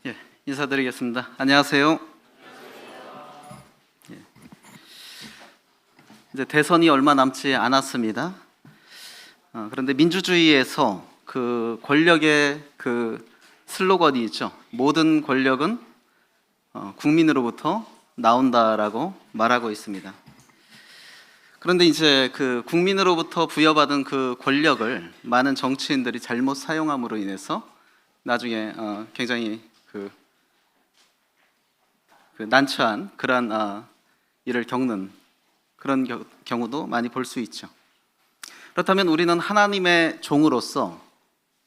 예, 인사드리겠습니다. 안녕하세요. 예, 이제 대선이 얼마 남지 않았습니다. 그런데 민주주의에서 그 권력의 그 슬로건이 있죠. 모든 권력은 국민으로부터 나온다라고 말하고 있습니다. 그런데 이제 그 국민으로부터 부여받은 그 권력을 많은 정치인들이 잘못 사용함으로 인해서 나중에 굉장히 그 난처한 그러한 일을 겪는 그런 경우도 많이 볼 수 있죠. 그렇다면 우리는 하나님의 종으로서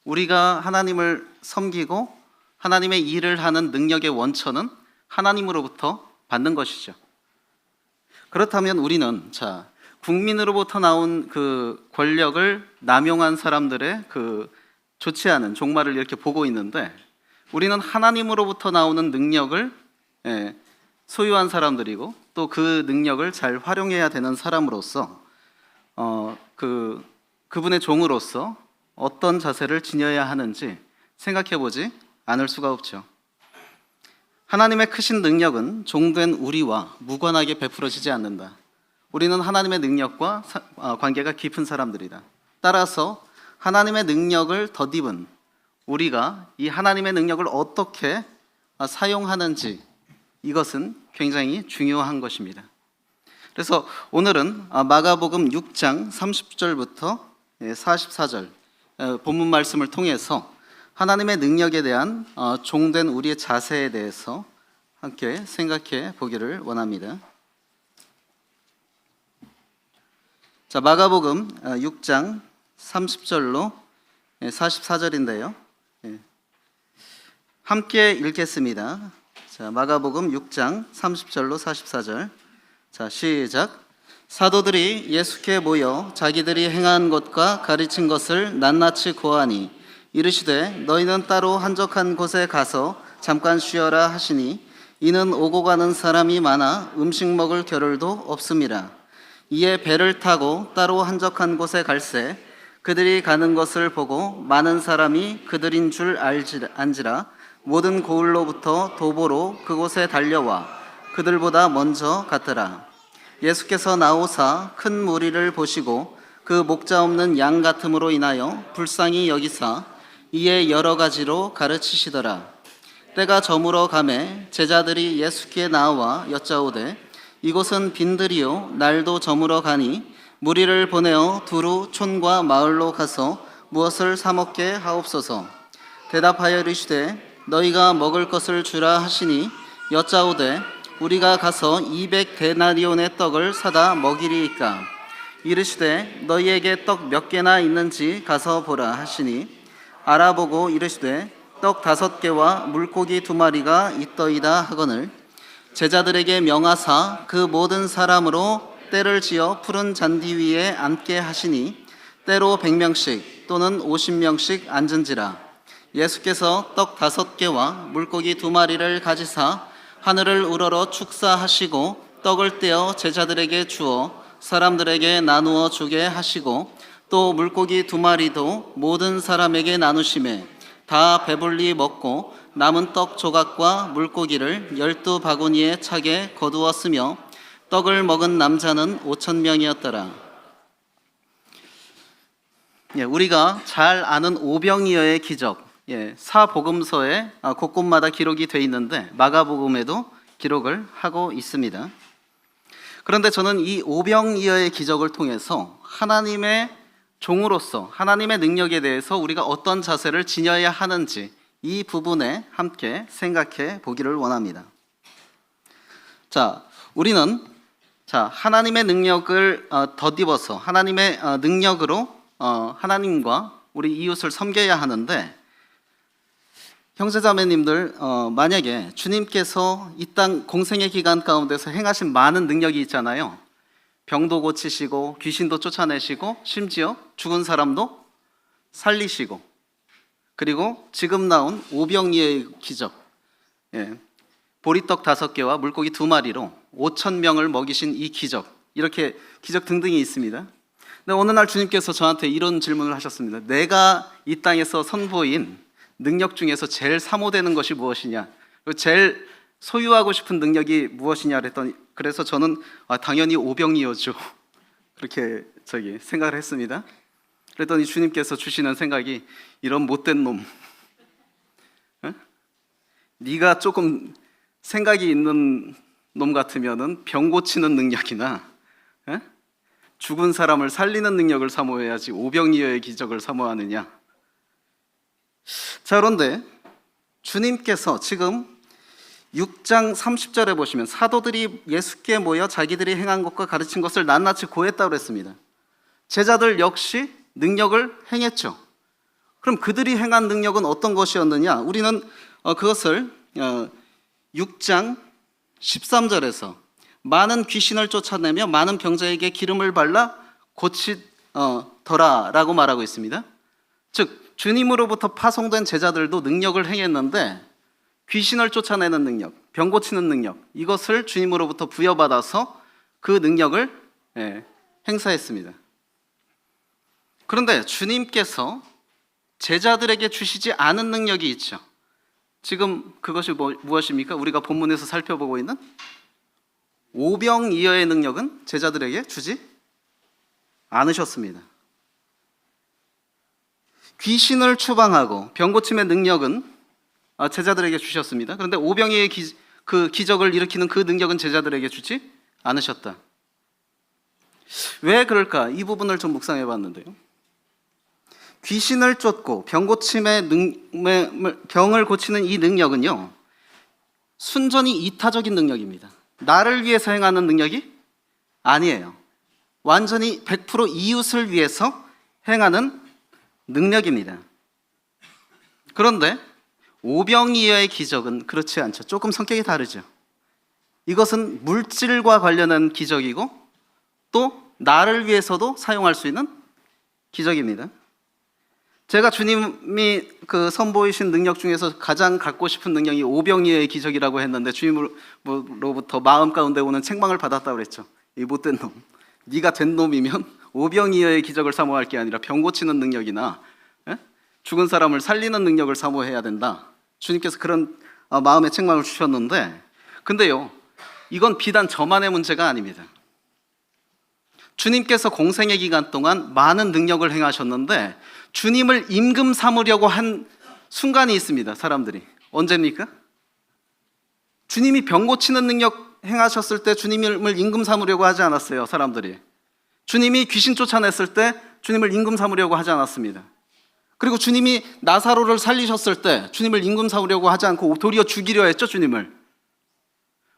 우리가 하나님을 섬기고 하나님의 일을 하는 능력의 원천은 하나님으로부터 받는 것이죠. 그렇다면 우리는 국민으로부터 나온 그 권력을 남용한 사람들의 그 좋지 않은 종말을 이렇게 보고 있는데, 우리는 하나님으로부터 나오는 능력을 소유한 사람들이고 또 그 능력을 잘 활용해야 되는 사람으로서 그분의 종으로서 어떤 자세를 지녀야 하는지 생각해 보지 않을 수가 없죠. 하나님의 크신 능력은 종된 우리와 무관하게 베풀어지지 않는다. 우리는 하나님의 능력과 관계가 깊은 사람들이다. 따라서 하나님의 능력을 덧입은 우리가 이 하나님의 능력을 어떻게 사용하는지, 이것은 굉장히 중요한 것입니다. 그래서 오늘은 마가복음 6장 30절부터 44절 본문 말씀을 통해서 하나님의 능력에 대한 종된 우리의 자세에 대해서 함께 생각해 보기를 원합니다. 자, 마가복음 6장 30절로 44절인데요. 함께 읽겠습니다. 자, 마가복음 6장 30절로 44절. 자, 시작. 사도들이 예수께 모여 자기들이 행한 것과 가르친 것을 낱낱이 고하니 이르시되 너희는 따로 한적한 곳에 가서 잠깐 쉬어라 하시니 이는 오고 가는 사람이 많아 음식 먹을 겨를도 없음이라. 이에 배를 타고 따로 한적한 곳에 갈새 그들이 가는 것을 보고 많은 사람이 그들인 줄 안지라 모든 고을로부터 도보로 그곳에 달려와 그들보다 먼저 갔더라. 예수께서 나오사 큰 무리를 보시고 그 목자 없는 양 같음으로 인하여 불쌍히 여기사 이에 여러 가지로 가르치시더라. 때가 저물어 가매 제자들이 예수께 나와 여짜오되 이곳은 빈들이요 날도 저물어 가니 무리를 보내어 두루 촌과 마을로 가서 무엇을 사 먹게 하옵소서. 대답하여 이르시되 너희가 먹을 것을 주라 하시니 여짜오되 우리가 가서 200데나리온의 떡을 사다 먹이리이까. 이르시되 너희에게 떡 몇 개나 있는지 가서 보라 하시니 알아보고 이르시되 떡 5개와 물고기 2마리가 있더이다 하거늘 제자들에게 명하사 그 모든 사람으로 때를 지어 푸른 잔디 위에 앉게 하시니 때로 100명씩 또는 50명씩 앉은지라. 예수께서 떡 5개와 물고기 2마리를 가지사 하늘을 우러러 축사하시고 떡을 떼어 제자들에게 주어 사람들에게 나누어 주게 하시고 또 물고기 2마리도 모든 사람에게 나누시매 다 배불리 먹고 남은 떡 조각과 물고기를 12바구니에 차게 거두었으며 떡을 먹은 남자는 5,000명이었더라. 우리가 잘 아는 오병이어의 기적, 사복음서에 곳곳마다 기록이 되어 있는데 마가복음에도 기록을 하고 있습니다. 그런데 저는 이 오병이어의 기적을 통해서 하나님의 종으로서 하나님의 능력에 대해서 우리가 어떤 자세를 지녀야 하는지 이 부분에 함께 생각해 보기를 원합니다. 자, 우리는 하나님의 능력을 덧입어서 하나님의 능력으로 하나님과 우리 이웃을 섬겨야 하는데, 형제자매님들, 만약에 주님께서 이 땅 공생의 기간 가운데서 행하신 많은 능력이 있잖아요. 병도 고치시고 귀신도 쫓아내시고 심지어 죽은 사람도 살리시고, 그리고 지금 나온 오병이어의 기적, 보리떡 5개와 물고기 2마리로 5,000명을 먹이신 이 기적, 이렇게 기적 등등이 있습니다. 근데 어느 날 주님께서 저한테 이런 질문을 하셨습니다. 내가 이 땅에서 선보인 능력 중에서 제일 사모되는 것이 무엇이냐, 그리고 제일 소유하고 싶은 능력이 무엇이냐 그랬더니, 그래서 저는 당연히 오병이어죠. 그렇게 생각을 했습니다. 그랬더니 주님께서 주시는 생각이, 이런 못된 놈, 네가 조금 생각이 있는 놈 같으면은 병 고치는 능력이나 죽은 사람을 살리는 능력을 사모해야지 오병이어의 기적을 사모하느냐. 자, 그런데 주님께서 지금 6장 30절에 보시면 사도들이 예수께 모여 자기들이 행한 것과 가르친 것을 낱낱이 고했다고 했습니다. 제자들 역시 능력을 행했죠. 그럼 그들이 행한 능력은 어떤 것이었느냐? 우리는 그것을 6장 13절에서 많은 귀신을 쫓아내며 많은 병자에게 기름을 발라 고치더라라고 말하고 있습니다. 즉 주님으로부터 파송된 제자들도 능력을 행했는데 귀신을 쫓아내는 능력, 병 고치는 능력, 이것을 주님으로부터 부여받아서 그 능력을 행사했습니다. 그런데 주님께서 제자들에게 주시지 않은 능력이 있죠. 지금 그것이 무엇입니까? 우리가 본문에서 살펴보고 있는 오병이어의 능력은 제자들에게 주지 않으셨습니다. 귀신을 추방하고 병 고침의 능력은 제자들에게 주셨습니다. 그런데 오병이어의 그 기적을 일으키는 그 능력은 제자들에게 주지 않으셨다. 왜 그럴까? 이 부분을 좀 묵상해 봤는데요. 귀신을 쫓고 병을 고치는 이 능력은요, 순전히 이타적인 능력입니다. 나를 위해서 행하는 능력이 아니에요. 완전히 100% 이웃을 위해서 행하는 능력입니다. 그런데 오병이어의 기적은 그렇지 않죠. 조금 성격이 다르죠. 이것은 물질과 관련한 기적이고 또 나를 위해서도 사용할 수 있는 기적입니다. 제가 주님이 선보이신 능력 중에서 가장 갖고 싶은 능력이 오병이어의 기적이라고 했는데 주님으로부터 마음 가운데 오는 책망을 받았다고 그랬죠. 이 못된 놈, 네가 된 놈이면 오병이어의 기적을 사모할 게 아니라 병 고치는 능력이나 죽은 사람을 살리는 능력을 사모해야 된다. 주님께서 그런 마음의 책망을 주셨는데, 근데요, 이건 비단 저만의 문제가 아닙니다. 주님께서 공생의 기간 동안 많은 능력을 행하셨는데 주님을 임금 삼으려고 한 순간이 있습니다. 사람들이 언제입니까? 주님이 병 고치는 능력 행하셨을 때 주님을 임금 삼으려고 하지 않았어요. 사람들이 주님이 귀신 쫓아냈을 때 주님을 임금 삼으려고 하지 않았습니다. 그리고 주님이 나사로를 살리셨을 때 주님을 임금 삼으려고 하지 않고 도리어 죽이려 했죠, 주님을.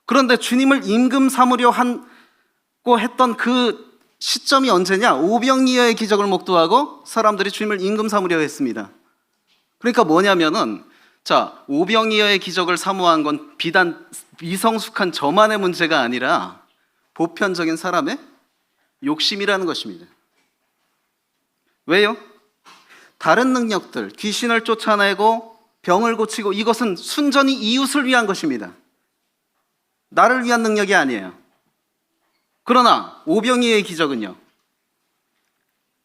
그런데 주님을 임금 삼으려 하고 했던 그 시점이 언제냐? 오병이어의 기적을 목도하고 사람들이 주님을 임금 삼으려 했습니다. 그러니까 뭐냐면은, 자, 오병이어의 기적을 사모한 건 비단 미성숙한 저만의 문제가 아니라 보편적인 사람의 욕심이라는 것입니다. 왜요? 다른 능력들, 귀신을 쫓아내고 병을 고치고, 이것은 순전히 이웃을 위한 것입니다. 나를 위한 능력이 아니에요. 그러나 오병이어의 기적은요,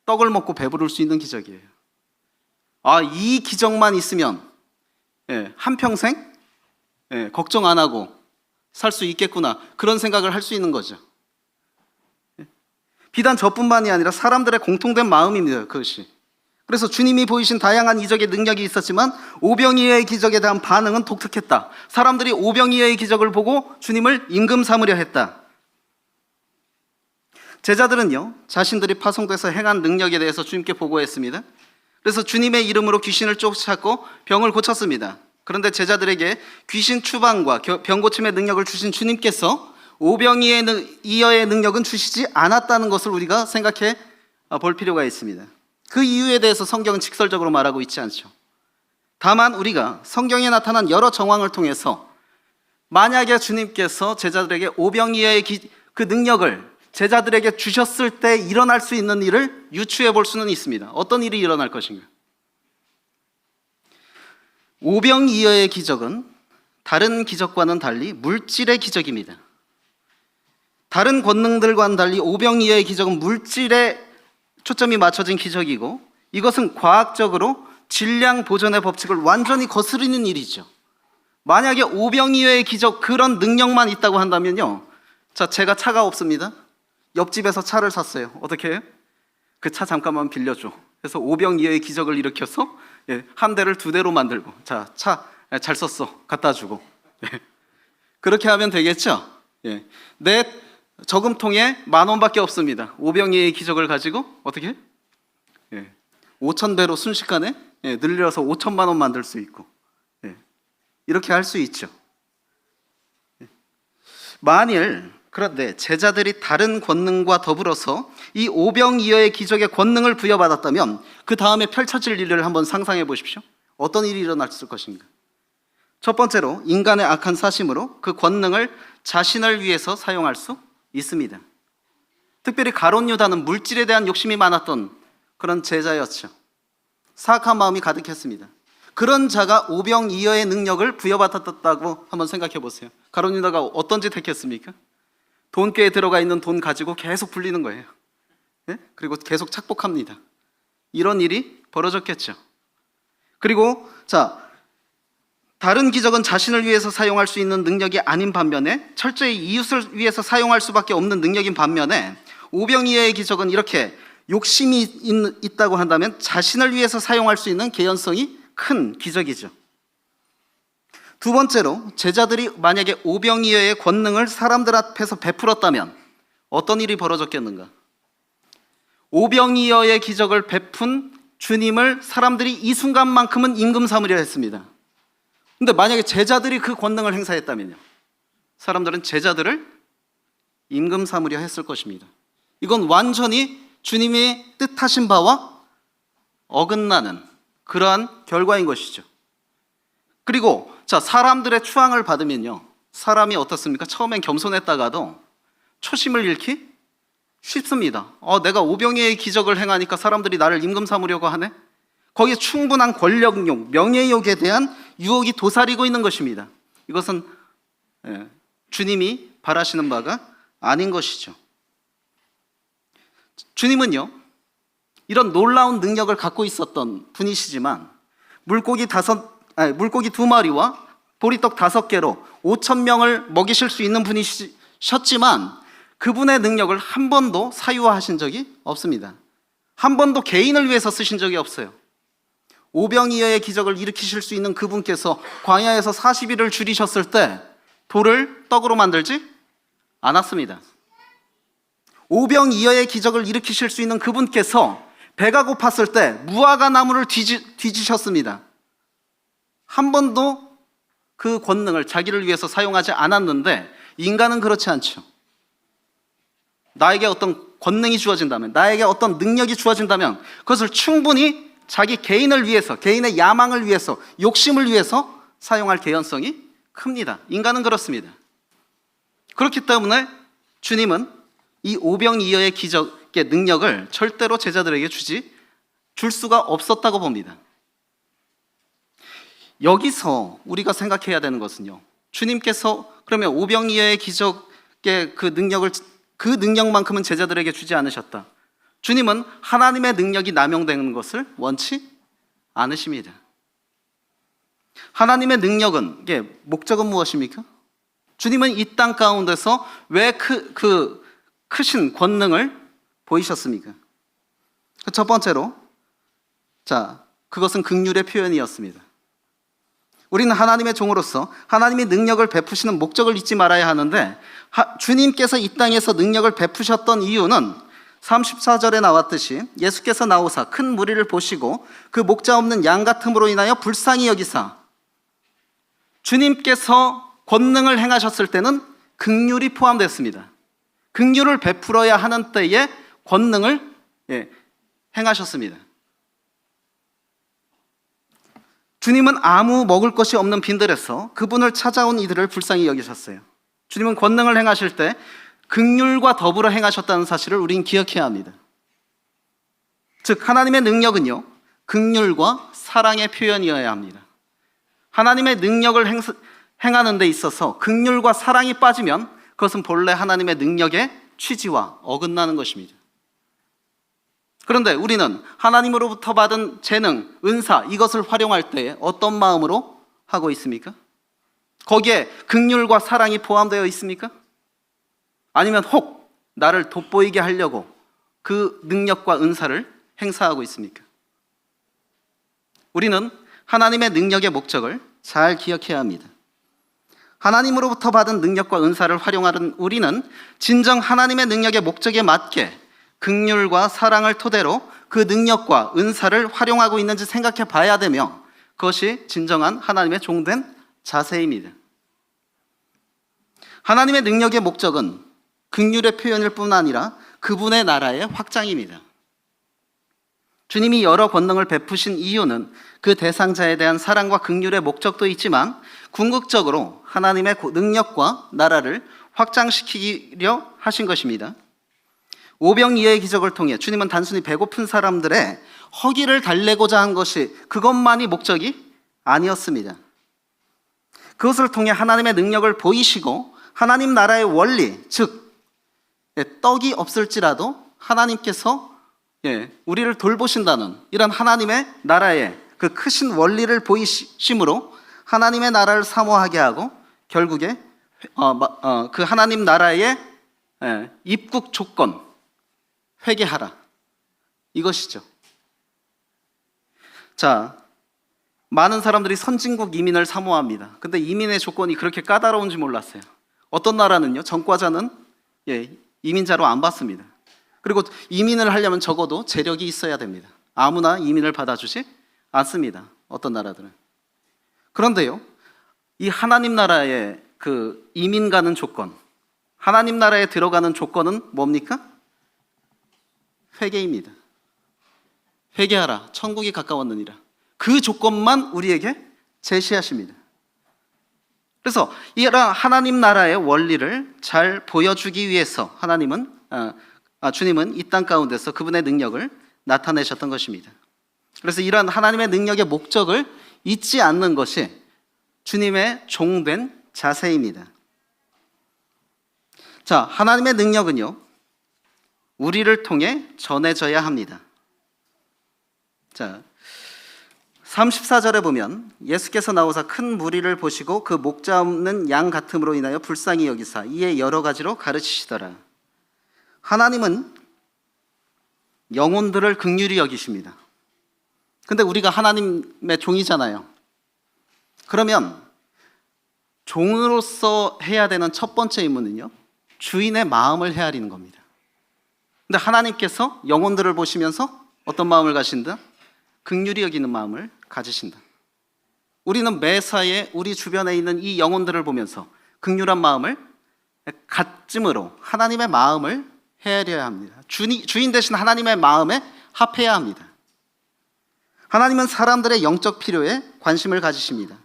떡을 먹고 배부를 수 있는 기적이에요. 이 기적만 있으면 한평생 걱정 안 하고 살 수 있겠구나, 그런 생각을 할 수 있는 거죠. 비단 저뿐만이 아니라 사람들의 공통된 마음입니다, 그것이. 그래서 주님이 보이신 다양한 이적의 능력이 있었지만 오병이어의 기적에 대한 반응은 독특했다. 사람들이 오병이어의 기적을 보고 주님을 임금 삼으려 했다. 제자들은요, 자신들이 파송돼서 행한 능력에 대해서 주님께 보고했습니다. 그래서 주님의 이름으로 귀신을 쫓았고 병을 고쳤습니다. 그런데 제자들에게 귀신 추방과 병 고침의 능력을 주신 주님께서 오병이어의 능력은 주시지 않았다는 것을 우리가 생각해 볼 필요가 있습니다. 그 이유에 대해서 성경은 직설적으로 말하고 있지 않죠. 다만 우리가 성경에 나타난 여러 정황을 통해서 만약에 주님께서 제자들에게 오병이어의 그 능력을 제자들에게 주셨을 때 일어날 수 있는 일을 유추해 볼 수는 있습니다. 어떤 일이 일어날 것인가? 오병이어의 기적은 다른 기적과는 달리 물질의 기적입니다. 다른 권능들과는 달리 오병이어의 기적은 물질에 초점이 맞춰진 기적이고, 이것은 과학적으로 질량 보존의 법칙을 완전히 거스르는 일이죠. 만약에 오병이어의 기적 그런 능력만 있다고 한다면요. 자, 제가 차가 없습니다. 옆집에서 차를 샀어요. 어떻게 해요? 그 차 잠깐만 빌려줘. 그래서 오병이어의 기적을 일으켜서 한 대를 두 대로 만들고, 자, 차 잘 썼어. 갖다 주고. 그렇게 하면 되겠죠? 내 저금통에 10,000원밖에 없습니다. 오병이어의 기적을 가지고 어떻게 해? 5,000배로 순식간에 늘려서 5,000만 원 만들 수 있고, 이렇게 할 수 있죠. 만일 그런데 제자들이 다른 권능과 더불어서 이 오병이어의 기적의 권능을 부여받았다면 그 다음에 펼쳐질 일을 한번 상상해 보십시오. 어떤 일이 일어났을 것인가? 첫 번째로 인간의 악한 사심으로 그 권능을 자신을 위해서 사용할 수 있습니다. 특별히 가룟 유다는 물질에 대한 욕심이 많았던 그런 제자였죠. 사악한 마음이 가득했습니다. 그런 자가 오병이어의 능력을 부여받았다고 한번 생각해 보세요. 가룟 유다가 어떤 짓 했겠습니까? 돈꾀에 들어가 있는 돈 가지고 계속 불리는 거예요. 그리고 계속 착복합니다. 이런 일이 벌어졌겠죠. 그리고 다른 기적은 자신을 위해서 사용할 수 있는 능력이 아닌 반면에 철저히 이웃을 위해서 사용할 수밖에 없는 능력인 반면에 오병이어의 기적은 이렇게 욕심이 있다고 한다면 자신을 위해서 사용할 수 있는 개연성이 큰 기적이죠. 두 번째로 제자들이 만약에 오병이어의 권능을 사람들 앞에서 베풀었다면 어떤 일이 벌어졌겠는가? 오병이어의 기적을 베푼 주님을 사람들이 이 순간만큼은 임금 삼으려 했습니다. 근데 만약에 제자들이 그 권능을 행사했다면요, 사람들은 제자들을 임금 삼으려 했을 것입니다. 이건 완전히 주님이 뜻하신 바와 어긋나는 그러한 결과인 것이죠. 그리고 사람들의 추앙을 받으면요, 사람이 어떻습니까? 처음엔 겸손했다가도 초심을 잃기 쉽습니다. 내가 오병이어의 기적을 행하니까 사람들이 나를 임금 삼으려고 하네? 거기에 충분한 권력욕, 명예욕에 대한 유혹이 도사리고 있는 것입니다. 이것은 주님이 바라시는 바가 아닌 것이죠. 주님은요, 이런 놀라운 능력을 갖고 있었던 분이시지만 물고기 2마리와 보리떡 5개로 5,000명을 먹이실 수 있는 분이셨지만 그분의 능력을 한 번도 사유화하신 적이 없습니다. 한 번도 개인을 위해서 쓰신 적이 없어요. 오병이어의 기적을 일으키실 수 있는 그분께서 광야에서 40일을 줄이셨을 때 돌을 떡으로 만들지 않았습니다. 오병이어의 기적을 일으키실 수 있는 그분께서 배가 고팠을 때 무화과 나무를 뒤지셨습니다. 한 번도 그 권능을 자기를 위해서 사용하지 않았는데 인간은 그렇지 않죠. 나에게 어떤 권능이 주어진다면, 나에게 어떤 능력이 주어진다면 그것을 충분히 자기 개인을 위해서, 개인의 야망을 위해서, 욕심을 위해서 사용할 개연성이 큽니다. 인간은 그렇습니다. 그렇기 때문에 주님은 이 오병이어의 기적의 능력을 절대로 제자들에게 줄 수가 없었다고 봅니다. 여기서 우리가 생각해야 되는 것은요, 주님께서 그러면 오병이어의 기적의 그 능력만큼은 제자들에게 주지 않으셨다. 주님은 하나님의 능력이 남용되는 것을 원치 않으십니다. 하나님의 능력은, 이게 목적은 무엇입니까? 주님은 이 땅 가운데서 왜 그 크신 권능을 보이셨습니까? 첫 번째로, 그것은 긍휼의 표현이었습니다. 우리는 하나님의 종으로서 하나님이 능력을 베푸시는 목적을 잊지 말아야 하는데, 주님께서 이 땅에서 능력을 베푸셨던 이유는 34절에 나왔듯이 예수께서 나오사 큰 무리를 보시고 그 목자 없는 양 같음으로 인하여 불쌍히 여기사, 주님께서 권능을 행하셨을 때는 긍휼이 포함됐습니다. 긍휼을 베풀어야 하는 때에 권능을 행하셨습니다. 주님은 아무 먹을 것이 없는 빈들에서 그분을 찾아온 이들을 불쌍히 여기셨어요. 주님은 권능을 행하실 때 긍휼과 더불어 행하셨다는 사실을 우린 기억해야 합니다. 즉 하나님의 능력은요, 긍휼과 사랑의 표현이어야 합니다. 하나님의 능력을 행하는 데 있어서 긍휼과 사랑이 빠지면 그것은 본래 하나님의 능력의 취지와 어긋나는 것입니다. 그런데 우리는 하나님으로부터 받은 재능, 은사, 이것을 활용할 때 어떤 마음으로 하고 있습니까? 거기에 긍휼과 사랑이 포함되어 있습니까? 아니면 혹 나를 돋보이게 하려고 그 능력과 은사를 행사하고 있습니까? 우리는 하나님의 능력의 목적을 잘 기억해야 합니다. 하나님으로부터 받은 능력과 은사를 활용하는 우리는 진정 하나님의 능력의 목적에 맞게 긍휼과 사랑을 토대로 그 능력과 은사를 활용하고 있는지 생각해 봐야 되며, 그것이 진정한 하나님의 종된 자세입니다. 하나님의 능력의 목적은 긍휼의 표현일 뿐 아니라 그분의 나라의 확장입니다. 주님이 여러 권능을 베푸신 이유는 그 대상자에 대한 사랑과 긍휼의 목적도 있지만 궁극적으로 하나님의 능력과 나라를 확장시키려 하신 것입니다. 오병이어의 기적을 통해 주님은 단순히 배고픈 사람들의 허기를 달래고자 한 것이 그것만이 목적이 아니었습니다. 그것을 통해 하나님의 능력을 보이시고 하나님 나라의 원리, 즉 떡이 없을지라도 하나님께서 우리를 돌보신다는 이런 하나님의 나라의 그 크신 원리를 보이심으로 하나님의 나라를 사모하게 하고 결국에 그 하나님 나라의 입국 조건, 회개하라, 이것이죠. 자, 많은 사람들이 선진국 이민을 사모합니다. 근데 이민의 조건이 그렇게 까다로운지 몰랐어요. 어떤 나라는요, 전과자는 이민자로 안 받습니다. 그리고 이민을 하려면 적어도 재력이 있어야 됩니다. 아무나 이민을 받아주지 않습니다. 어떤 나라들은. 그런데요, 이 하나님 나라의 그 이민 가는 조건, 하나님 나라에 들어가는 조건은 뭡니까? 회개입니다. 회개하라, 천국이 가까웠느니라. 그 조건만 우리에게 제시하십니다. 그래서 이런 하나님 나라의 원리를 잘 보여주기 위해서 주님은 이 땅 가운데서 그분의 능력을 나타내셨던 것입니다. 그래서 이런 하나님의 능력의 목적을 잊지 않는 것이 주님의 종된 자세입니다. 자, 하나님의 능력은요, 우리를 통해 전해져야 합니다. 자, 34절에 보면 예수께서 나오사 큰 무리를 보시고 그 목자 없는 양 같음으로 인하여 불쌍히 여기사 이에 여러 가지로 가르치시더라. 하나님은 영혼들을 긍휼히 여기십니다. 근데 우리가 하나님의 종이잖아요. 그러면 종으로서 해야 되는 첫 번째 임무는요, 주인의 마음을 헤아리는 겁니다. 근데 하나님께서 영혼들을 보시면서 어떤 마음을 가진다? 긍휼히 여기는 마음을 가지신다. 우리는 매사에 우리 주변에 있는 이 영혼들을 보면서 긍휼한 마음을 갖짐으로 하나님의 마음을 헤아려야 합니다. 주인 대신 하나님의 마음에 합해야 합니다. 하나님은 사람들의 영적 필요에 관심을 가지십니다.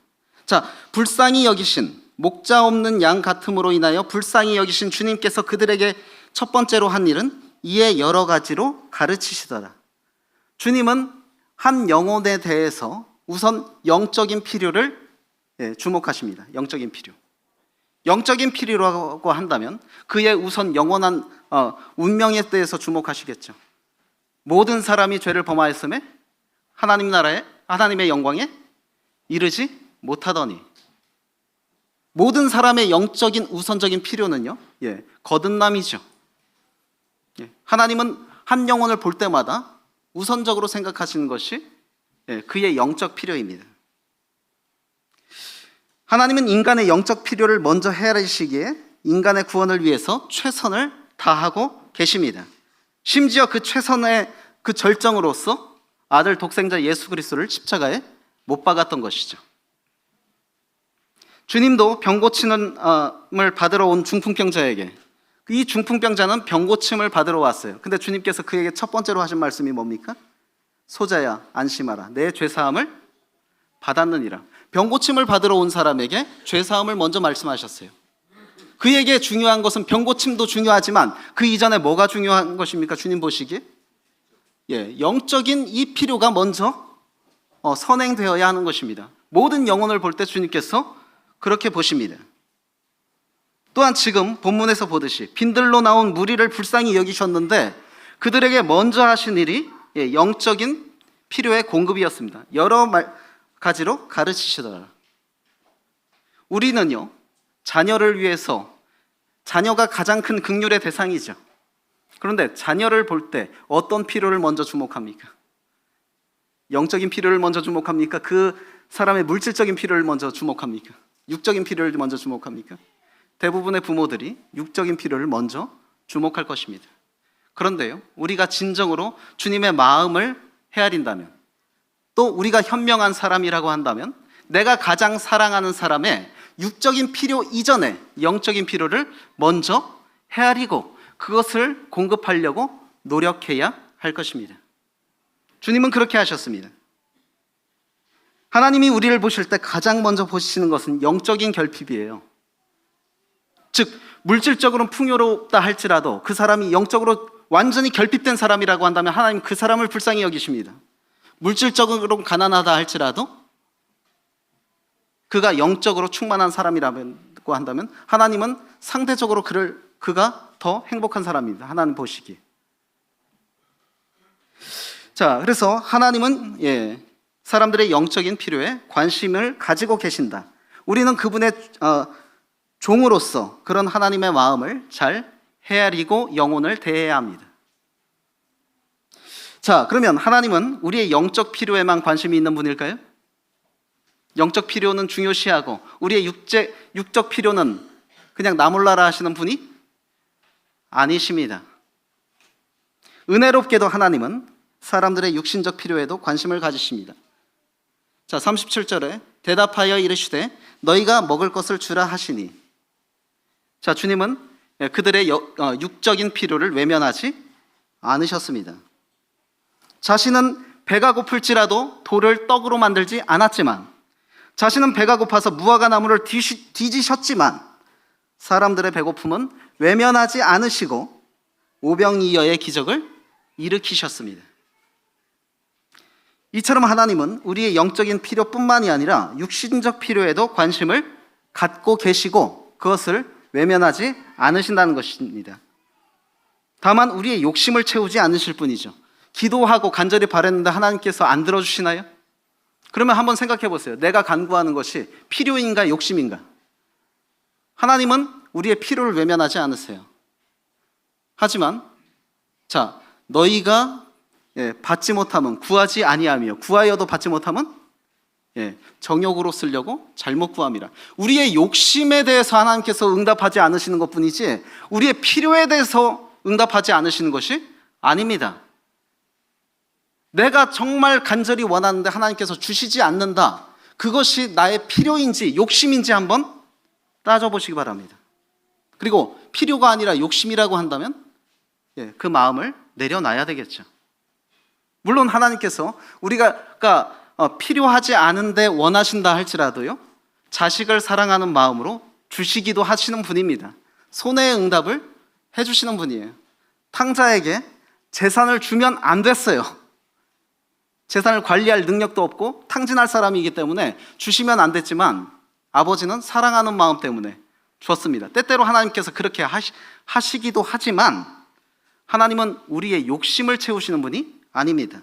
자, 불쌍히 여기신, 목자 없는 양 같음으로 인하여 불쌍히 여기신 주님께서 그들에게 첫 번째로 한 일은 이에 여러 가지로 가르치시더라. 주님은 한 영혼에 대해서 우선 영적인 필요를 주목하십니다. 영적인 필요. 영적인 필요라고 한다면 그의 우선 영원한 운명에 대해서 주목하시겠죠. 모든 사람이 죄를 범하였음에 하나님 나라에, 하나님의 영광에 이르지 못하더니, 모든 사람의 영적인 우선적인 필요는요, 거듭남이죠. 하나님은 한 영혼을 볼 때마다 우선적으로 생각하시는 것이 그의 영적 필요입니다. 하나님은 인간의 영적 필요를 먼저 헤아리시기에 인간의 구원을 위해서 최선을 다하고 계십니다. 심지어 그 최선의 그 절정으로서 아들 독생자 예수 그리스도를 십자가에 못 박았던 것이죠. 주님도 병 고침을 받으러 온 중풍병자에게, 이 중풍병자는 병 고침을 받으러 왔어요. 근데 주님께서 그에게 첫 번째로 하신 말씀이 뭡니까? 소자야 안심하라, 내 죄사함을 받았느니라. 병 고침을 받으러 온 사람에게 죄사함을 먼저 말씀하셨어요. 그에게 중요한 것은 병 고침도 중요하지만 그 이전에 뭐가 중요한 것입니까? 주님 보시기에 영적인 이 필요가 먼저 선행되어야 하는 것입니다. 모든 영혼을 볼 때 주님께서 그렇게 보십니다. 또한 지금 본문에서 보듯이 빈들로 나온 무리를 불쌍히 여기셨는데 그들에게 먼저 하신 일이 영적인 필요의 공급이었습니다. 여러 가지로 가르치시더라. 우리는요, 자녀를 위해서, 자녀가 가장 큰 긍휼의 대상이죠. 그런데 자녀를 볼 때 어떤 필요를 먼저 주목합니까? 영적인 필요를 먼저 주목합니까? 그 사람의 물질적인 필요를 먼저 주목합니까? 육적인 필요를 먼저 주목합니까? 대부분의 부모들이 육적인 필요를 먼저 주목할 것입니다. 그런데요, 우리가 진정으로 주님의 마음을 헤아린다면, 또 우리가 현명한 사람이라고 한다면, 내가 가장 사랑하는 사람의 육적인 필요 이전에 영적인 필요를 먼저 헤아리고 그것을 공급하려고 노력해야 할 것입니다. 주님은 그렇게 하셨습니다. 하나님이 우리를 보실 때 가장 먼저 보시는 것은 영적인 결핍이에요. 즉, 물질적으로는 풍요롭다 할지라도 그 사람이 영적으로 완전히 결핍된 사람이라고 한다면 하나님 그 사람을 불쌍히 여기십니다. 물질적으로 가난하다 할지라도 그가 영적으로 충만한 사람이라고 한다면 하나님은 상대적으로 그가 더 행복한 사람입니다. 하나님 보시기에. 자, 그래서 하나님은 사람들의 영적인 필요에 관심을 가지고 계신다. 우리는 그분의 종으로서 그런 하나님의 마음을 잘 헤아리고 영혼을 대해야 합니다. 자, 그러면 하나님은 우리의 영적 필요에만 관심이 있는 분일까요? 영적 필요는 중요시하고 우리의 육적 필요는 그냥 나 몰라라 하시는 분이 아니십니다. 은혜롭게도 하나님은 사람들의 육신적 필요에도 관심을 가지십니다. 자, 37절에 대답하여 이르시되 너희가 먹을 것을 주라 하시니. 자, 주님은 그들의 육적인 필요를 외면하지 않으셨습니다. 자신은 배가 고플지라도 돌을 떡으로 만들지 않았지만, 자신은 배가 고파서 무화과 나무를 뒤지셨지만 사람들의 배고픔은 외면하지 않으시고 오병이어의 기적을 일으키셨습니다. 이처럼 하나님은 우리의 영적인 필요뿐만이 아니라 육신적 필요에도 관심을 갖고 계시고 그것을 외면하지 않으신다는 것입니다. 다만 우리의 욕심을 채우지 않으실 뿐이죠. 기도하고 간절히 바랬는데 하나님께서 안 들어주시나요? 그러면 한번 생각해 보세요. 내가 간구하는 것이 필요인가 욕심인가? 하나님은 우리의 필요를 외면하지 않으세요. 하지만 자, 너희가 받지 못하면 구하지 아니하며 구하여도 받지 못하면 정욕으로 쓰려고 잘못 구함이라. 우리의 욕심에 대해서 하나님께서 응답하지 않으시는 것뿐이지 우리의 필요에 대해서 응답하지 않으시는 것이 아닙니다. 내가 정말 간절히 원하는데 하나님께서 주시지 않는다. 그것이 나의 필요인지 욕심인지 한번 따져보시기 바랍니다. 그리고 필요가 아니라 욕심이라고 한다면 그 마음을 내려놔야 되겠죠. 물론 하나님께서 우리가 필요하지 않은데 원하신다 할지라도요, 자식을 사랑하는 마음으로 주시기도 하시는 분입니다. 손해의 응답을 해주시는 분이에요. 탕자에게 재산을 주면 안 됐어요. 재산을 관리할 능력도 없고 탕진할 사람이기 때문에 주시면 안 됐지만 아버지는 사랑하는 마음 때문에 줬습니다. 때때로 하나님께서 그렇게 하시기도 하지만 하나님은 우리의 욕심을 채우시는 분이 아닙니다.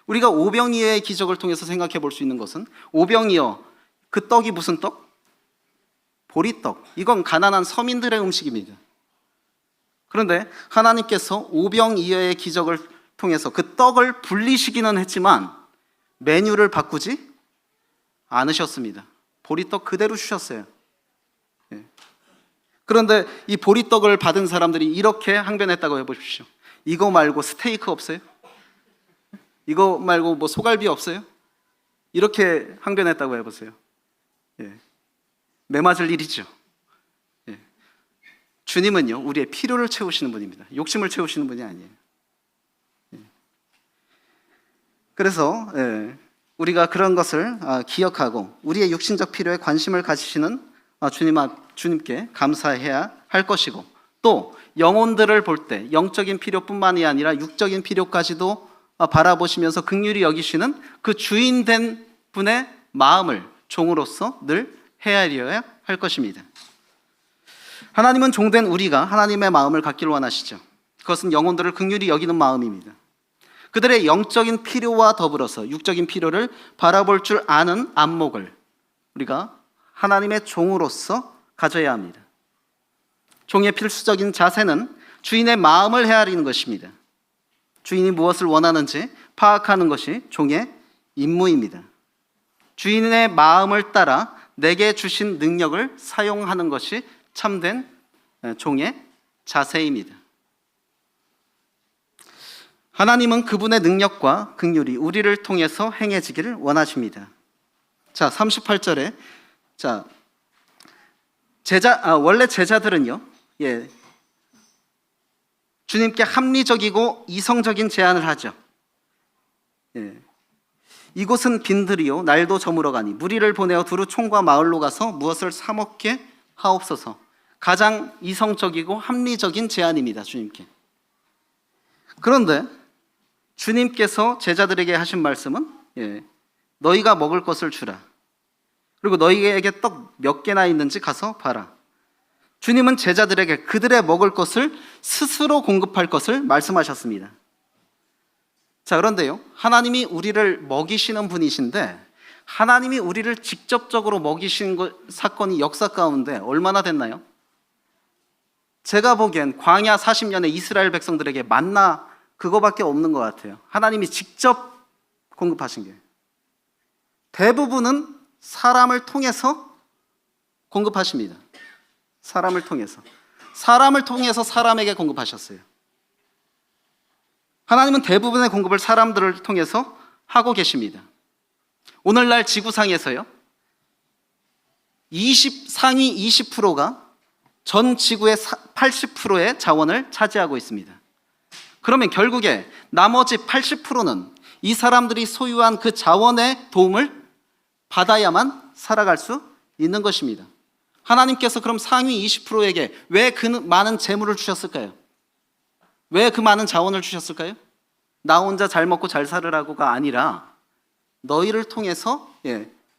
우리가 오병이어의 기적을 통해서 생각해 볼 수 있는 것은 오병이어, 그 떡이 무슨 떡? 보리떡. 이건 가난한 서민들의 음식입니다. 그런데 하나님께서 오병이어의 기적을 통해서 그 떡을 불리시기는 했지만 메뉴를 바꾸지 않으셨습니다. 보리떡 그대로 주셨어요. 그런데 이 보리떡을 받은 사람들이 이렇게 항변했다고 해보십시오. 이거 말고 스테이크 없어요? 이거 말고 뭐 소갈비 없어요? 이렇게 항변했다고 해보세요. 매맞을 일이죠. 주님은요, 우리의 필요를 채우시는 분입니다. 욕심을 채우시는 분이 아니에요. 그래서 우리가 그런 것을 기억하고 우리의 육신적 필요에 관심을 가지시는 주님께 감사해야 할 것이고, 또 영혼들을 볼 때 영적인 필요뿐만이 아니라 육적인 필요까지도 바라보시면서 긍휼히 여기시는 그 주인된 분의 마음을 종으로서 늘 헤아려야 할 것입니다. 하나님은 종된 우리가 하나님의 마음을 갖기를 원하시죠. 그것은 영혼들을 긍휼히 여기는 마음입니다. 그들의 영적인 필요와 더불어서 육적인 필요를 바라볼 줄 아는 안목을 우리가 하나님의 종으로서 가져야 합니다. 종의 필수적인 자세는 주인의 마음을 헤아리는 것입니다. 주인이 무엇을 원하는지 파악하는 것이 종의 임무입니다. 주인의 마음을 따라 내게 주신 능력을 사용하는 것이 참된 종의 자세입니다. 하나님은 그분의 능력과 긍휼이 우리를 통해서 행해지기를 원하십니다. 자, 38절에 원래 제자들은요, 주님께 합리적이고 이성적인 제안을 하죠. 이곳은 빈들이요 날도 저물어 가니 무리를 보내어 두루 촌과 마을로 가서 무엇을 사 먹게 하옵소서. 가장 이성적이고 합리적인 제안입니다, 주님께. 그런데 주님께서 제자들에게 하신 말씀은 너희가 먹을 것을 주라. 그리고 너희에게 떡 몇 개나 있는지 가서 봐라. 주님은 제자들에게 그들의 먹을 것을 스스로 공급할 것을 말씀하셨습니다. 자, 그런데요, 하나님이 우리를 먹이시는 분이신데 하나님이 우리를 직접적으로 먹이신 사건이 역사 가운데 얼마나 됐나요? 제가 보기엔 광야 40년에 이스라엘 백성들에게 만나 그거밖에 없는 것 같아요. 하나님이 직접 공급하신 게. 대부분은 사람을 통해서 공급하십니다. 사람을 통해서 사람에게 공급하셨어요. 하나님은 대부분의 공급을 사람들을 통해서 하고 계십니다. 오늘날 지구상에서요, 상위 20%가 전 지구의 80%의 자원을 차지하고 있습니다. 그러면 결국에 나머지 80%는 이 사람들이 소유한 그 자원의 도움을 받아야만 살아갈 수 있는 것입니다. 하나님께서 그럼 상위 20%에게 왜 그 많은 재물을 주셨을까요? 왜 그 많은 자원을 주셨을까요? 나 혼자 잘 먹고 잘 살으라고가 아니라 너희를 통해서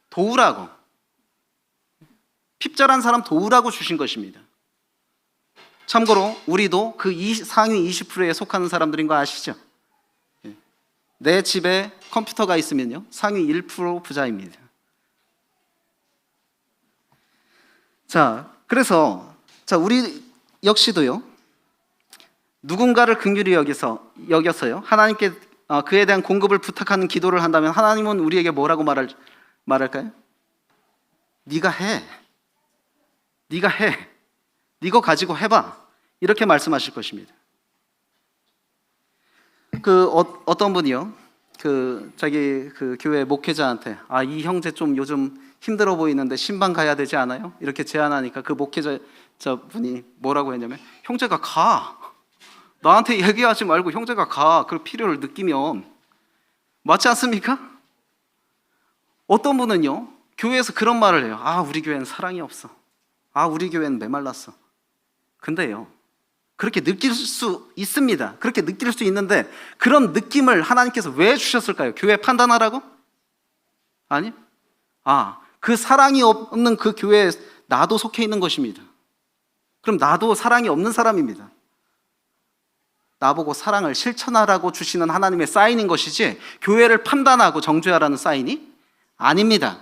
도우라고, 핍절한 사람 도우라고 주신 것입니다. 참고로 우리도 그 상위 20%에 속하는 사람들인 거 아시죠? 내 집에 컴퓨터가 있으면요, 상위 1% 부자입니다. 그래서 우리 역시도요, 누군가를 긍휼히 여겨서요, 하나님께 그에 대한 공급을 부탁하는 기도를 한다면 하나님은 우리에게 뭐라고 말할까요? 네가 해. 네거 가지고 해봐. 이렇게 말씀하실 것입니다. 어떤 분이요, 자기 교회 목회자한테 이 형제 좀 요즘 힘들어 보이는데 신방 가야 되지 않아요? 이렇게 제안하니까 그 목회자 분이 뭐라고 했냐면, 형제가 가. 나한테 얘기하지 말고 형제가 가. 그 필요를 느끼면. 맞지 않습니까? 어떤 분은요, 교회에서 그런 말을 해요. 우리 교회는 사랑이 없어. 우리 교회는 메말랐어. 근데요, 그렇게 느낄 수 있습니다. 그렇게 느낄 수 있는데 그런 느낌을 하나님께서 왜 주셨을까요? 교회 판단하라고? 아니, 그 사랑이 없는 그 교회에 나도 속해 있는 것입니다. 그럼 나도 사랑이 없는 사람입니다. 나보고 사랑을 실천하라고 주시는 하나님의 사인인 것이지 교회를 판단하고 정죄하라는 사인이 아닙니다.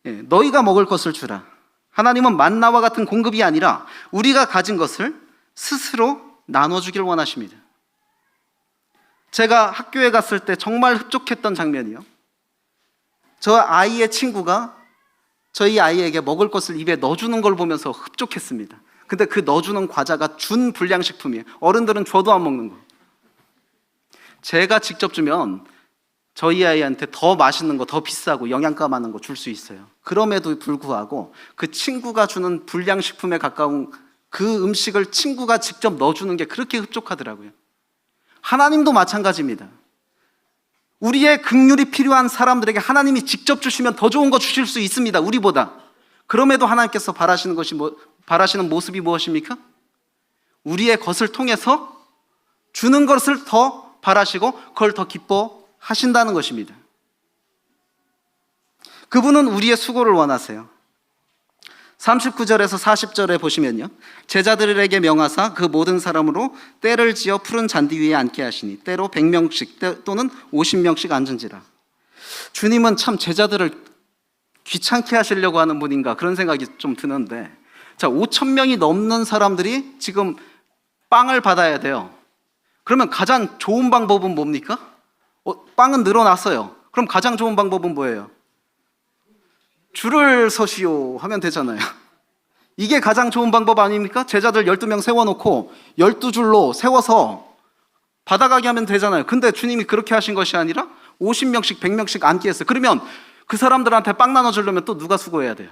너희가 먹을 것을 주라. 하나님은 만나와 같은 공급이 아니라 우리가 가진 것을 스스로 나눠주길 원하십니다. 제가 학교에 갔을 때 정말 흡족했던 장면이요, 저 아이의 친구가 저희 아이에게 먹을 것을 입에 넣어주는 걸 보면서 흡족했습니다. 근데 그 넣어주는 과자가 준 불량식품이에요. 어른들은 줘도 안 먹는 거. 제가 직접 주면 저희 아이한테 더 맛있는 거, 더 비싸고 영양가 많은 거 줄 수 있어요. 그럼에도 불구하고 그 친구가 주는 불량식품에 가까운 그 음식을 친구가 직접 넣어주는 게 그렇게 흡족하더라고요. 하나님도 마찬가지입니다. 우리의 긍휼이 필요한 사람들에게 하나님이 직접 주시면 더 좋은 거 주실 수 있습니다, 우리보다. 그럼에도 하나님께서 바라시는 모습이 무엇입니까? 우리의 것을 통해서 주는 것을 더 바라시고 그걸 더 기뻐하신다는 것입니다. 그분은 우리의 수고를 원하세요. 39절에서 40절에 보시면요, 제자들에게 명하사 그 모든 사람으로 때를 지어 푸른 잔디 위에 앉게 하시니 때로 100명씩 또는 50명씩 앉은지라. 주님은 참 제자들을 귀찮게 하시려고 하는 분인가 그런 생각이 좀 드는데, 자, 5,000명이 넘는 사람들이 지금 빵을 받아야 돼요. 그러면 가장 좋은 방법은 뭡니까? 빵은 늘어났어요. 그럼 가장 좋은 방법은 뭐예요? 줄을 서시오 하면 되잖아요. 이게 가장 좋은 방법 아닙니까? 제자들 12명 세워놓고 12줄로 세워서 받아가게 하면 되잖아요. 근데 주님이 그렇게 하신 것이 아니라 50명씩 100명씩 앉게 했어요. 그러면 그 사람들한테 빵 나눠주려면 또 누가 수고해야 돼요?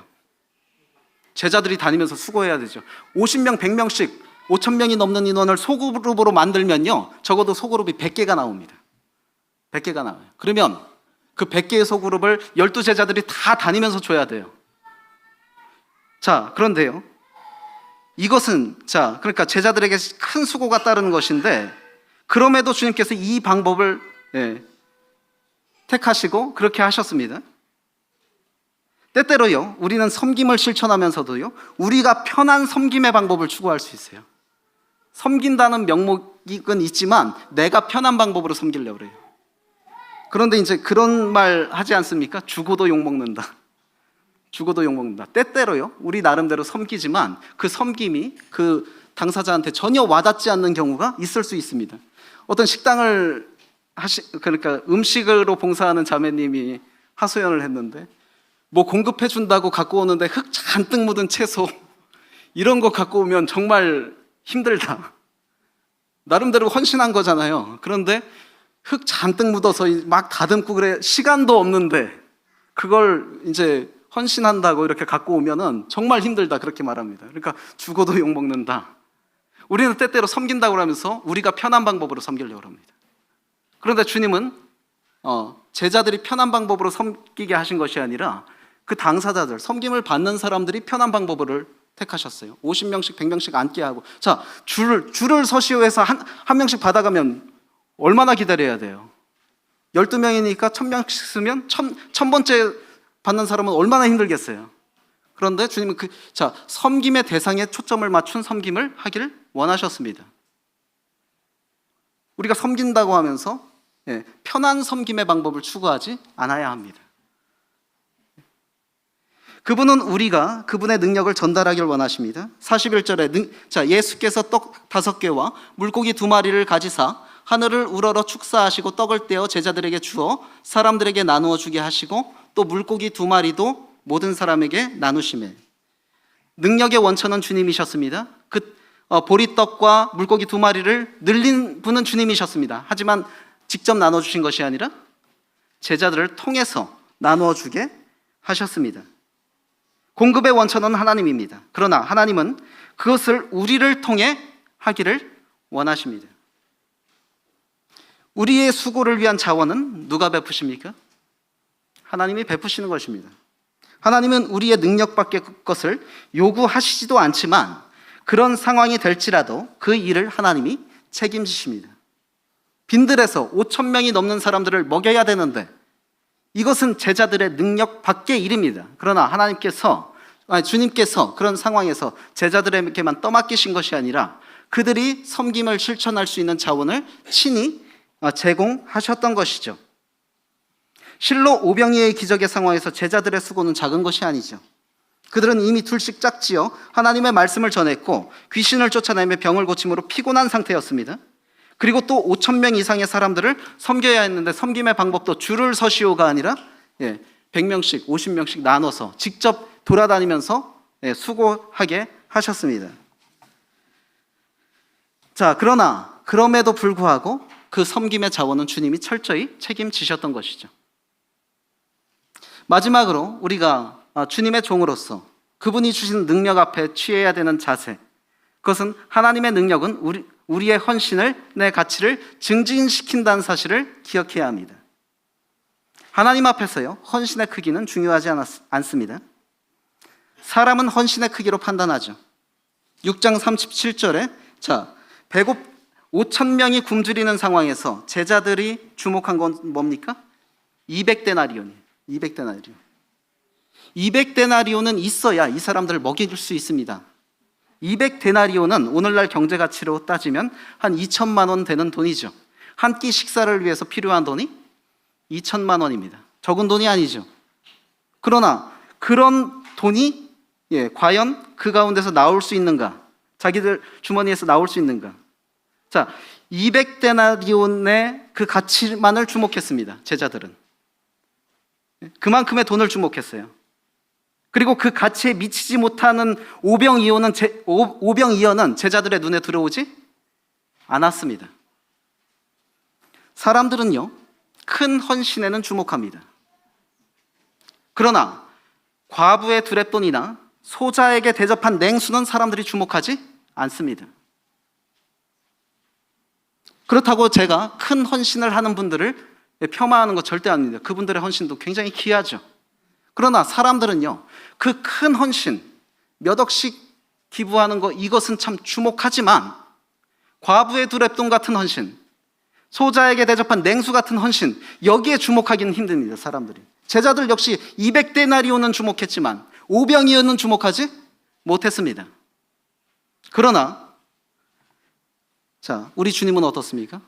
제자들이 다니면서 수고해야 되죠. 50명 100명씩 5,000명이 넘는 인원을 소그룹으로 만들면요, 적어도 소그룹이 100개가 나옵니다. 100개가 나와요. 그러면 그 100개의 소그룹을 12제자들이 다 다니면서 줘야 돼요. 자, 그런데요, 이것은, 자, 그러니까 제자들에게 큰 수고가 따르는 것인데, 그럼에도 주님께서 이 방법을 택하시고 그렇게 하셨습니다. 때때로요, 우리는 섬김을 실천하면서도요, 우리가 편한 섬김의 방법을 추구할 수 있어요. 섬긴다는 명목은 있지만 내가 편한 방법으로 섬기려고 그래요. 그런데 이제 그런 말 하지 않습니까? 죽어도 욕먹는다. 죽어도 욕먹는다. 때때로요, 우리 나름대로 섬기지만 그 섬김이 그 당사자한테 전혀 와닿지 않는 경우가 있을 수 있습니다. 어떤 식당을 그러니까 음식으로 봉사하는 자매님이 하소연을 했는데, 뭐 공급해 준다고 갖고 오는데 흙 잔뜩 묻은 채소 이런 거 갖고 오면 정말 힘들다. 나름대로 헌신한 거잖아요. 그런데 흙 잔뜩 묻어서 막 다듬고 그래, 시간도 없는데 그걸 이제 헌신한다고 이렇게 갖고 오면은 정말 힘들다, 그렇게 말합니다. 그러니까 죽어도 욕먹는다. 우리는 때때로 섬긴다고 하면서 우리가 편한 방법으로 섬기려고 합니다. 그런데 주님은 제자들이 편한 방법으로 섬기게 하신 것이 아니라 그 당사자들, 섬김을 받는 사람들이 편한 방법을 택하셨어요. 50명씩 100명씩 앉게 하고, 자, 줄을 서시오 해서 한 명씩 받아가면 얼마나 기다려야 돼요? 12명이니까 1,000명씩 쓰면 1,000번째 받는 사람은 얼마나 힘들겠어요? 그런데 주님은 섬김의 대상에 초점을 맞춘 섬김을 하기를 원하셨습니다. 우리가 섬긴다고 하면서 편한 섬김의 방법을 추구하지 않아야 합니다. 그분은 우리가 그분의 능력을 전달하기를 원하십니다. 41절에 예수께서 떡 5개와 물고기 2마리를 가지사 하늘을 우러러 축사하시고 떡을 떼어 제자들에게 주어 사람들에게 나누어 주게 하시고 또 물고기 2마리도 모든 사람에게 나누시매. 능력의 원천은 주님이셨습니다. 보리떡과 물고기 2마리를 늘린 분은 주님이셨습니다. 하지만 직접 나눠주신 것이 아니라 제자들을 통해서 나누어 주게 하셨습니다. 공급의 원천은 하나님입니다. 그러나 하나님은 그것을 우리를 통해 하기를 원하십니다. 우리의 수고를 위한 자원은 누가 베푸십니까? 하나님이 베푸시는 것입니다. 하나님은 우리의 능력 밖의 것을 요구하시지도 않지만 그런 상황이 될지라도 그 일을 하나님이 책임지십니다. 빈들에서 5,000명이 넘는 사람들을 먹여야 되는데 이것은 제자들의 능력 밖의 일입니다. 그러나 주님께서 그런 상황에서 제자들에게만 떠맡기신 것이 아니라 그들이 섬김을 실천할 수 있는 자원을 친히 제공하셨던 것이죠. 실로 오병이의 기적의 상황에서 제자들의 수고는 작은 것이 아니죠. 그들은 이미 둘씩 짝지어 하나님의 말씀을 전했고 귀신을 쫓아내며 병을 고침으로 피곤한 상태였습니다. 그리고 또 5,000명 이상의 사람들을 섬겨야 했는데 섬김의 방법도 줄을 서시오가 아니라 100명씩 50명씩 나눠서 직접 돌아다니면서 수고하게 하셨습니다. 자, 그러나 그럼에도 불구하고 그 섬김의 자원은 주님이 철저히 책임지셨던 것이죠. 마지막으로 우리가 주님의 종으로서 그분이 주신 능력 앞에 취해야 되는 자세, 그것은 하나님의 능력은 우리의 헌신을, 내 가치를 증진시킨다는 사실을 기억해야 합니다. 하나님 앞에서요, 헌신의 크기는 중요하지 않습니다. 사람은 헌신의 크기로 판단하죠. 6장 37절에 5,000명이 굶주리는 상황에서 제자들이 주목한 건 뭡니까? 200데나리온이에요. 200데나리온. 200데나리온은 있어야 이 사람들을 먹일 수 있습니다. 200데나리온은 오늘날 경제 가치로 따지면 한 2천만 원 되는 돈이죠. 한 끼 식사를 위해서 필요한 돈이 2천만 원입니다. 적은 돈이 아니죠. 그러나 그런 돈이 과연 그 가운데서 나올 수 있는가? 자기들 주머니에서 나올 수 있는가? 자, 200데나리온의 그 가치만을 주목했습니다. 제자들은. 그만큼의 돈을 주목했어요. 그리고 그 가치에 미치지 못하는 오병이어는 제자들의 눈에 들어오지 않았습니다. 사람들은요, 큰 헌신에는 주목합니다. 그러나 과부의 두랩돈이나 소자에게 대접한 냉수는 사람들이 주목하지 않습니다. 그렇다고 제가 큰 헌신을 하는 분들을 폄하하는 거 절대 아닙니다. 그분들의 헌신도 굉장히 귀하죠. 그러나 사람들은요, 그 큰 헌신, 몇 억씩 기부하는 거, 이것은 참 주목하지만 과부의 두랩돈 같은 헌신, 소자에게 대접한 냉수 같은 헌신, 여기에 주목하기는 힘듭니다. 사람들이. 제자들 역시 200데나리온은 주목했지만 오병이어는 주목하지 못했습니다. 그러나 자, 우리 주님은 어떻습니까?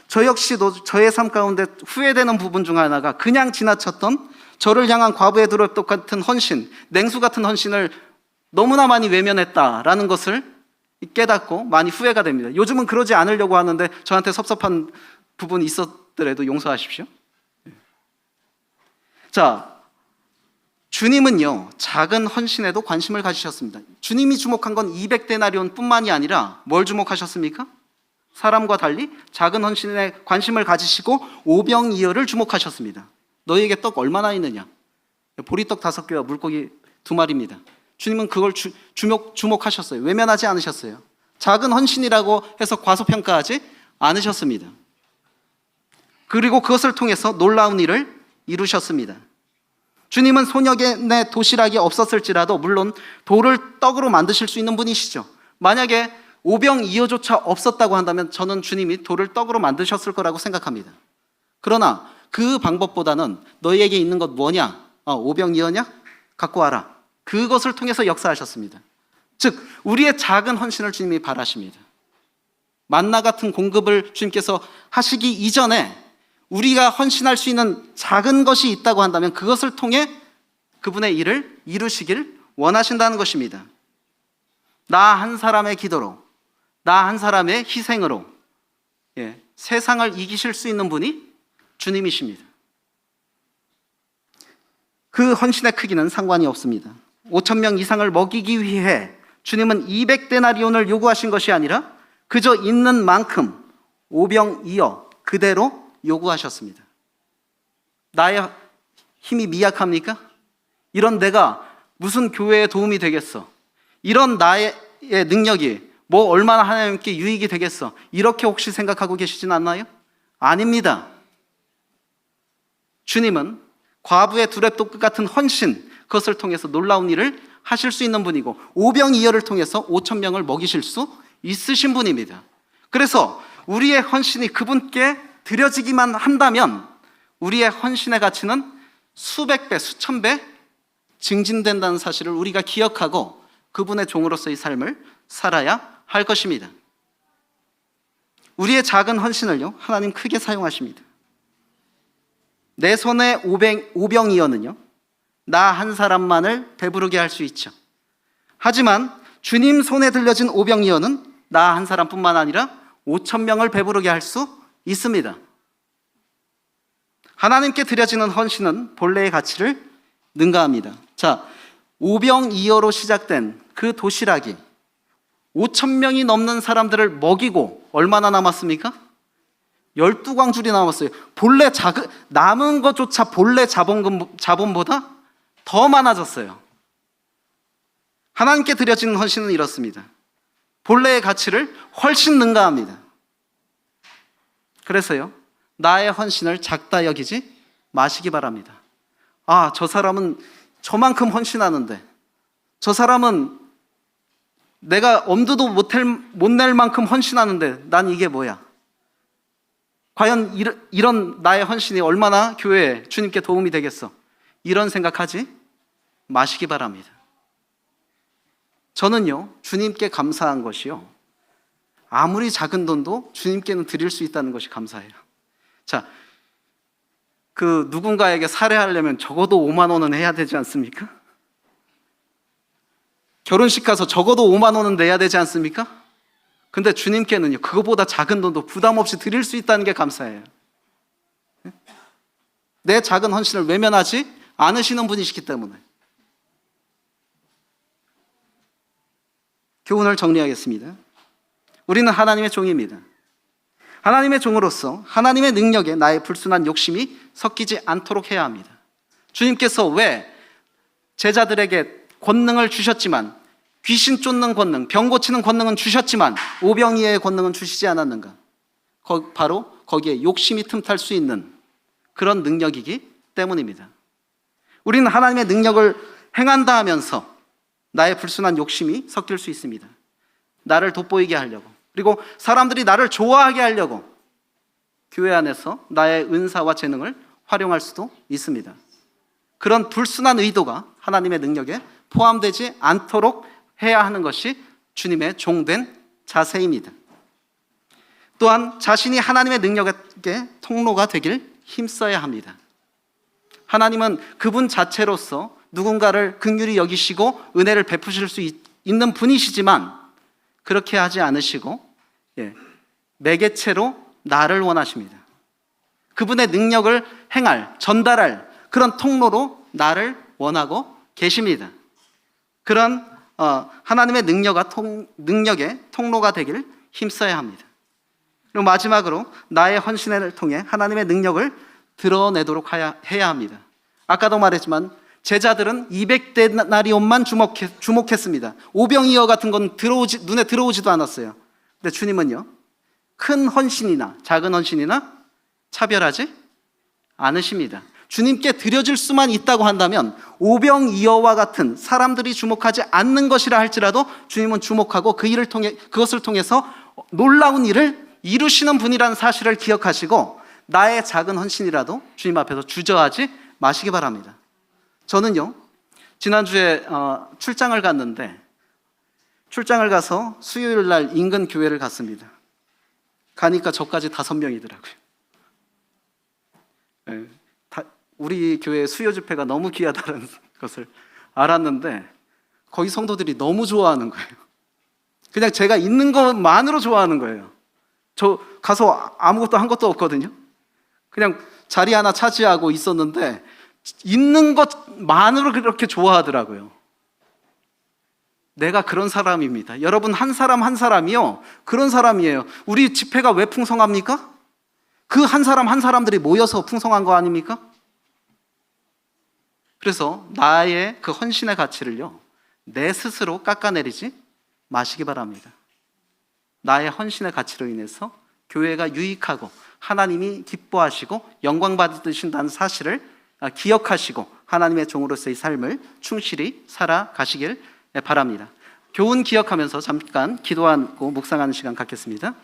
저 역시도 저의 삶 가운데 후회되는 부분 중 하나가 그냥 지나쳤던 저를 향한 과부의 두랩돈 같은 헌신, 냉수 같은 헌신을 너무나 많이 외면했다라는 것을 깨닫고 많이 후회가 됩니다. 요즘은 그러지 않으려고 하는데 저한테 섭섭한 부분이 있었더라도 용서하십시오. 자, 주님은요, 작은 헌신에도 관심을 가지셨습니다. 주님이 주목한 건 200데나리온 뿐만이 아니라 뭘 주목하셨습니까? 사람과 달리 작은 헌신에 관심을 가지시고 오병이어를 주목하셨습니다. 너희에게 떡 얼마나 있느냐? 보리떡 5개와 물고기 2마리입니다. 주님은 그걸 주목하셨어요. 외면하지 않으셨어요. 작은 헌신이라고 해서 과소평가하지 않으셨습니다. 그리고 그것을 통해서 놀라운 일을 이루셨습니다. 주님은 소녀의 도시락이 없었을지라도 물론 돌을 떡으로 만드실 수 있는 분이시죠. 만약에 오병이어조차 없었다고 한다면 저는 주님이 돌을 떡으로 만드셨을 거라고 생각합니다. 그러나 그 방법보다는 너희에게 있는 것 뭐냐? 오병이어냐? 갖고 와라. 그것을 통해서 역사하셨습니다. 즉 우리의 작은 헌신을 주님이 바라십니다. 만나 같은 공급을 주님께서 하시기 이전에 우리가 헌신할 수 있는 작은 것이 있다고 한다면 그것을 통해 그분의 일을 이루시길 원하신다는 것입니다. 나 한 사람의 기도로, 나 한 사람의 희생으로 세상을 이기실 수 있는 분이 주님이십니다. 그 헌신의 크기는 상관이 없습니다. 5,000명 이상을 먹이기 위해 주님은 200데나리온을 요구하신 것이 아니라 그저 있는 만큼 오병이어 그대로 요구하셨습니다. 나의 힘이 미약합니까? 이런 내가 무슨 교회에 도움이 되겠어? 이런 나의 능력이 뭐 얼마나 하나님께 유익이 되겠어? 이렇게 혹시 생각하고 계시진 않나요? 아닙니다. 주님은 과부의 두랩돈 같은 헌신, 그것을 통해서 놀라운 일을 하실 수 있는 분이고 오병이어를 통해서 5,000명을 먹이실 수 있으신 분입니다. 그래서 우리의 헌신이 그분께 드려지기만 한다면 우리의 헌신의 가치는 수백 배, 수천 배 증진된다는 사실을 우리가 기억하고 그분의 종으로서의 삶을 살아야 할 것입니다. 우리의 작은 헌신을요, 하나님 크게 사용하십니다. 내 손에 오병이어는요, 나 한 사람만을 배부르게 할 수 있죠. 하지만 주님 손에 들려진 오병이어는 나 한 사람뿐만 아니라 5,000명을 배부르게 할 수 있습니다. 하나님께 드려지는 헌신은 본래의 가치를 능가합니다. 자, 오병이어로 시작된 그 도시락이 5,000명이 넘는 사람들을 먹이고 얼마나 남았습니까? 12광줄이 남았어요. 본래 남은 것조차 본래 자본보다 더 많아졌어요. 하나님께 드려지는 헌신은 이렇습니다. 본래의 가치를 훨씬 능가합니다. 그래서요, 나의 헌신을 작다 여기지 마시기 바랍니다. 아, 저 사람은 저만큼 헌신하는데, 저 사람은 내가 엄두도 못 낼 만큼 헌신하는데 난 이게 뭐야? 과연 이런 나의 헌신이 얼마나 교회에 주님께 도움이 되겠어? 이런 생각하지 마시기 바랍니다. 저는요, 주님께 감사한 것이요, 아무리 작은 돈도 주님께는 드릴 수 있다는 것이 감사해요. 자, 누군가에게 살해하려면 적어도 5만 원은 해야 되지 않습니까? 결혼식 가서 적어도 5만 원은 내야 되지 않습니까? 근데 주님께는요, 그거보다 작은 돈도 부담 없이 드릴 수 있다는 게 감사해요. 내 작은 헌신을 외면하지 않으시는 분이시기 때문에. 교훈을 정리하겠습니다. 우리는 하나님의 종입니다. 하나님의 종으로서 하나님의 능력에 나의 불순한 욕심이 섞이지 않도록 해야 합니다. 주님께서 왜 제자들에게 권능을 주셨지만, 귀신 쫓는 권능, 병 고치는 권능은 주셨지만 오병이어의 권능은 주시지 않았는가? 바로 거기에 욕심이 틈탈 수 있는 그런 능력이기 때문입니다. 우리는 하나님의 능력을 행한다 하면서 나의 불순한 욕심이 섞일 수 있습니다. 나를 돋보이게 하려고, 그리고 사람들이 나를 좋아하게 하려고 교회 안에서 나의 은사와 재능을 활용할 수도 있습니다. 그런 불순한 의도가 하나님의 능력에 포함되지 않도록 해야 하는 것이 주님의 종된 자세입니다. 또한 자신이 하나님의 능력의 통로가 되길 힘써야 합니다. 하나님은 그분 자체로서 누군가를 긍휼히 여기시고 은혜를 베푸실 수 있는 분이시지만, 그렇게 하지 않으시고 매개체로 나를 원하십니다. 그분의 능력을 행할, 전달할 그런 통로로 나를 원하고 계십니다. 그런 하나님의 능력의 통로가 되길 힘써야 합니다. 그리고 마지막으로 나의 헌신을 통해 하나님의 능력을 드러내도록 해야 합니다. 아까도 말했지만 제자들은 200데나리온만 주목했습니다. 오병이어 같은 건 눈에 들어오지도 않았어요. 근데 주님은요, 큰 헌신이나 작은 헌신이나 차별하지 않으십니다. 주님께 드려질 수만 있다고 한다면 오병이어와 같은 사람들이 주목하지 않는 것이라 할지라도 주님은 주목하고 그것을 통해서 놀라운 일을 이루시는 분이라는 사실을 기억하시고, 나의 작은 헌신이라도 주님 앞에서 주저하지 마시기 바랍니다. 저는요, 지난주에 출장을 갔는데, 출장을 가서 수요일 날 인근 교회를 갔습니다. 가니까 저까지 5명이더라고요. 우리 교회 수요 집회가 너무 귀하다는 것을 알았는데 거기 성도들이 너무 좋아하는 거예요. 그냥 제가 있는 것만으로 좋아하는 거예요. 저 가서 아무것도 한 것도 없거든요. 그냥 자리 하나 차지하고 있었는데 있는 것만으로 그렇게 좋아하더라고요. 내가 그런 사람입니다. 여러분, 한 사람 한 사람이요, 그런 사람이에요. 우리 집회가 왜 풍성합니까? 그 한 사람 한 사람들이 모여서 풍성한 거 아닙니까? 그래서 나의 그 헌신의 가치를요, 내 스스로 깎아내리지 마시기 바랍니다. 나의 헌신의 가치로 인해서 교회가 유익하고 하나님이 기뻐하시고 영광 받으신다는 사실을 기억하시고 하나님의 종으로서의 삶을 충실히 살아가시길 바랍니다. 교훈 기억하면서 잠깐 기도하고 묵상하는 시간 갖겠습니다.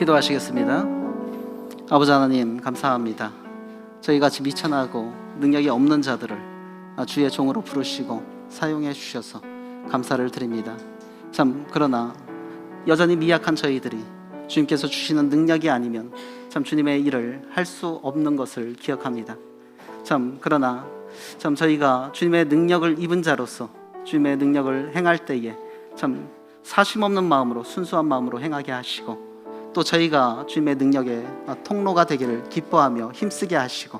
기도하시겠습니다. 아버지 하나님, 감사합니다. 저희같이 미천하고 능력이 없는 자들을 주의 종으로 부르시고 사용해 주셔서 감사를 드립니다. 참, 그러나 여전히 미약한 저희들이 주님께서 주시는 능력이 아니면 참 주님의 일을 할 수 없는 것을 기억합니다. 참 그러나 참 저희가 주님의 능력을 입은 자로서 주님의 능력을 행할 때에 참 사심 없는 마음으로 순수한 마음으로 행하게 하시고, 또 저희가 주님의 능력의 통로가 되기를 기뻐하며 힘쓰게 하시고,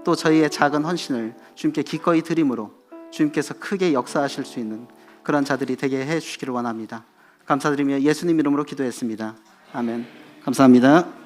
또 저희의 작은 헌신을 주님께 기꺼이 드림으로 주님께서 크게 역사하실 수 있는 그런 자들이 되게 해 주시기를 원합니다. 감사드리며 예수님 이름으로 기도했습니다. 아멘. 감사합니다.